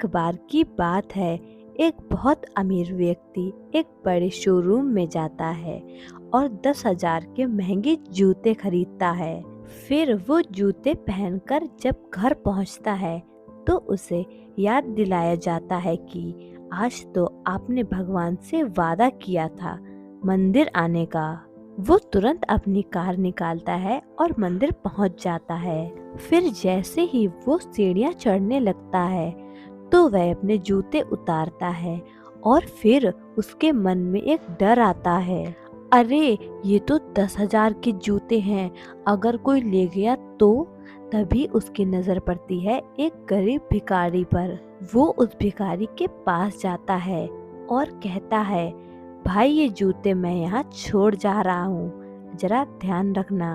एक बार की बात है, एक बहुत अमीर व्यक्ति एक बड़े शोरूम में जाता है और 10,000 के महंगे जूते खरीदता है। फिर वो जूते पहनकर जब घर पहुंचता है तो उसे याद दिलाया जाता है कि आज तो आपने भगवान से वादा किया था मंदिर आने का। वो तुरंत अपनी कार निकालता है और मंदिर पहुंच जाता है। फिर जैसे ही वो सीढ़ियां चढ़ने लगता है तो वह अपने जूते उतारता है और फिर उसके मन में एक डर आता है, अरे ये तो 10,000 के जूते हैं, अगर कोई ले गया तो। तभी उसकी नजर पड़ती है एक गरीब भिखारी पर। वो उस भिखारी के पास जाता है और कहता है, भाई ये जूते मैं यहाँ छोड़ जा रहा हूँ, जरा ध्यान रखना।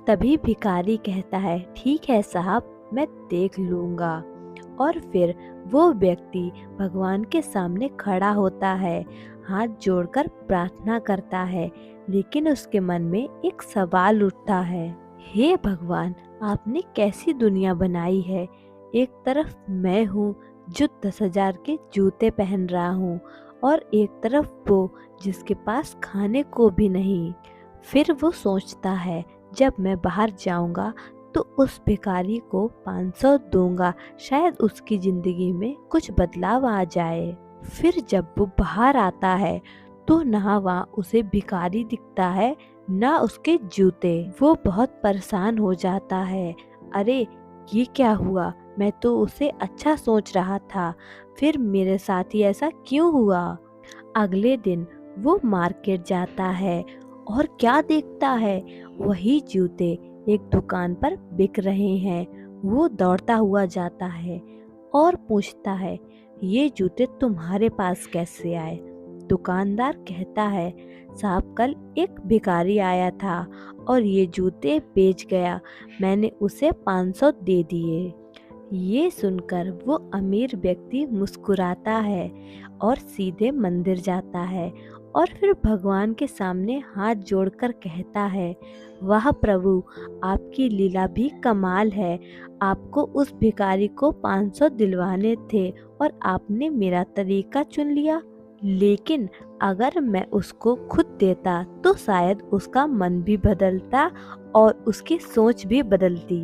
तभी भिखारी कहता है, ठीक है साहब, मैं देख लूँगा। और फिर वो व्यक्ति भगवान के सामने खड़ा होता है, हाथ जोड़कर प्रार्थना करता है, लेकिन उसके मन में एक सवाल उठता है, हे भगवान, आपने कैसी दुनिया बनाई है। एक तरफ मैं हूँ जो 10,000 के जूते पहन रहा हूँ और एक तरफ वो जिसके पास खाने को भी नहीं। फिर वो सोचता है, जब मैं बाहर जाऊंगा तो उस भिखारी को 500 दूंगा, शायद उसकी जिंदगी में कुछ बदलाव आ जाए। फिर जब वो बाहर आता है तो ना वहाँ उसे भिखारी दिखता है ना उसके जूते। वो बहुत परेशान हो जाता है, अरे ये क्या हुआ, मैं तो उसे अच्छा सोच रहा था, फिर मेरे साथ ही ऐसा क्यों हुआ। अगले दिन वो मार्केट जाता है और क्या देखता है, वही जूते एक दुकान पर बिक रहे हैं। वो दौड़ता हुआ जाता है और पूछता है, ये जूते तुम्हारे पास कैसे आए। दुकानदार कहता है, साहब कल एक भिखारी आया था और ये जूते बेच गया, मैंने उसे 500 दे दिए। ये सुनकर वो अमीर व्यक्ति मुस्कुराता है और सीधे मंदिर जाता है और फिर भगवान के सामने हाथ जोड़कर कहता है, वाह प्रभु, आपकी लीला भी कमाल है। आपको उस भिखारी को 500 दिलवाने थे और आपने मेरा तरीका चुन लिया, लेकिन अगर मैं उसको खुद देता तो शायद उसका मन भी बदलता और उसकी सोच भी बदलती।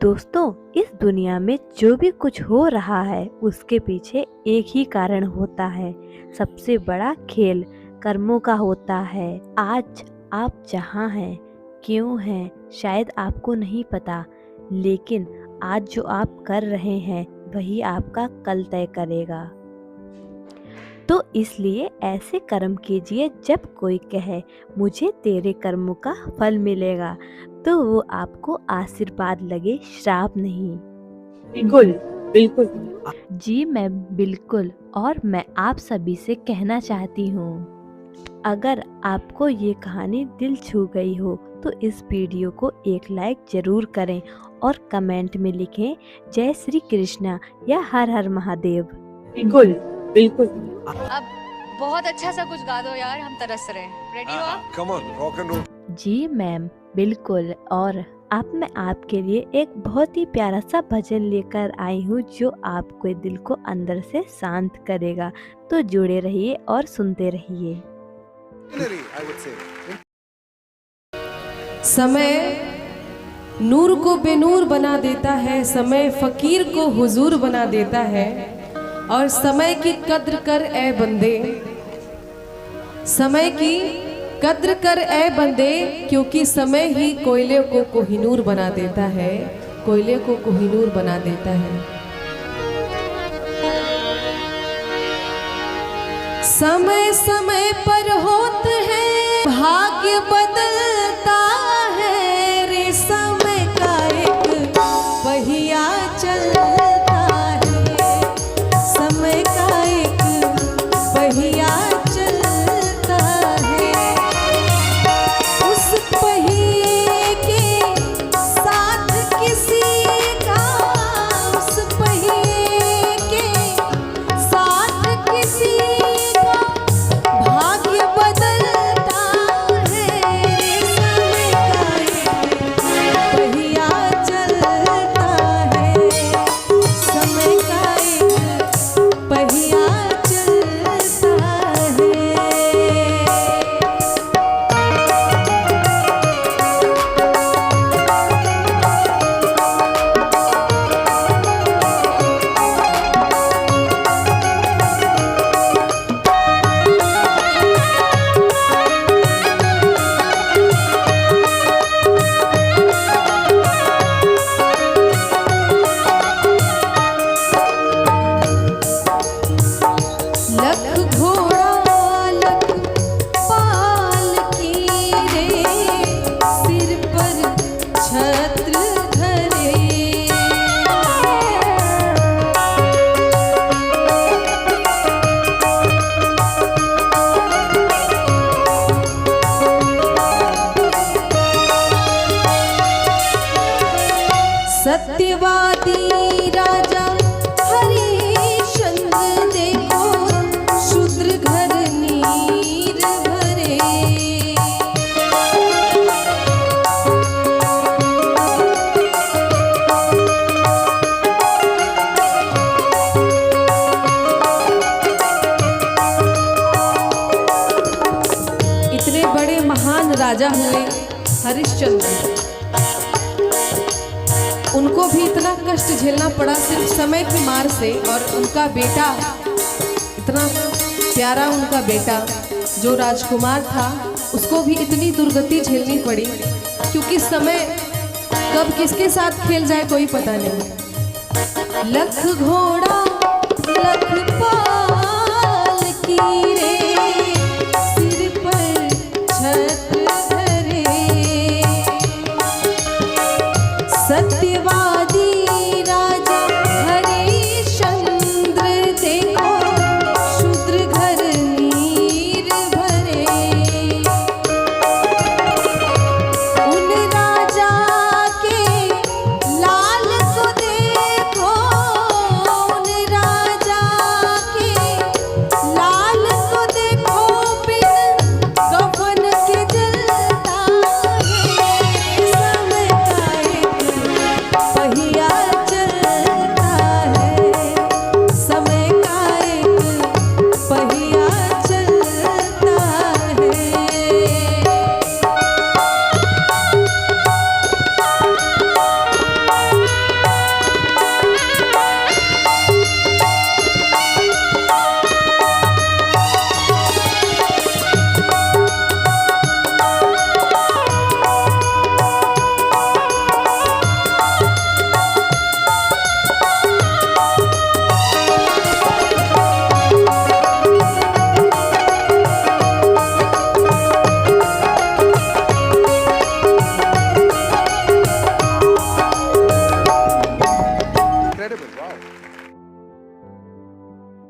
दोस्तों, इस दुनिया में जो भी कुछ हो रहा है उसके पीछे एक ही कारण होता है, सबसे बड़ा खेल कर्मों का होता है। आज आप जहाँ हैं, क्यों हैं, शायद आपको नहीं पता, लेकिन आज जो आप कर रहे हैं वही आपका कल तय करेगा। तो इसलिए ऐसे कर्म कीजिए, जब कोई कहे मुझे तेरे कर्मों का फल मिलेगा, तो वो आपको आशीर्वाद लगे, श्राप नहीं। बिल्कुल बिल्कुल। जी मैम, बिल्कुल। और मैं आप सभी से कहना चाहती हूँ, अगर आपको ये कहानी दिल छू गई हो तो इस वीडियो को एक लाइक जरूर करें और कमेंट में लिखें जय श्री कृष्णा या हर हर महादेव। बिल्कुल बिल्कुल। अब बहुत अच्छा सा कुछ गा दो यार, हम तरस रहे हैं। रेडी हो आप? Come on, rock and roll. जी मैम, बिल्कुल। और अब मैं आपके लिए एक बहुत ही प्यारा सा भजन लेकर आई हूँ जो आपके दिल को अंदर से शांत करेगा। तो जुड़े रहिए और सुनते रहिए। I would say. समय नूर को बेनूर बना देता है, समय फकीर को हुजूर बना देता है। और समय की कद्र कर ए बंदे, समय की कद्र कर ए बंदे, क्योंकि समय ही कोयले को कोहिनूर बना देता है, कोयले को कोहिनूर बना देता है। समय समय पर होते हैं भाग्य बदलता है रे, समय का एक पहिया चलता है, समय का एक पहिया चलता है। उस पहिए के साथ किसी का, उस पहिए के साथ किसी का भाग्य बदलता है। राजा हुए हरिश्चंद्र। उनको भी इतना कष्ट झेलना पड़ा सिर्फ समय की मार से, और उनका बेटा, इतना प्यारा उनका बेटा जो राजकुमार था, उसको भी इतनी दुर्गति झेलनी पड़ी, क्योंकि समय कब किसके साथ खेल जाए कोई पता नहीं। लख घोड़ा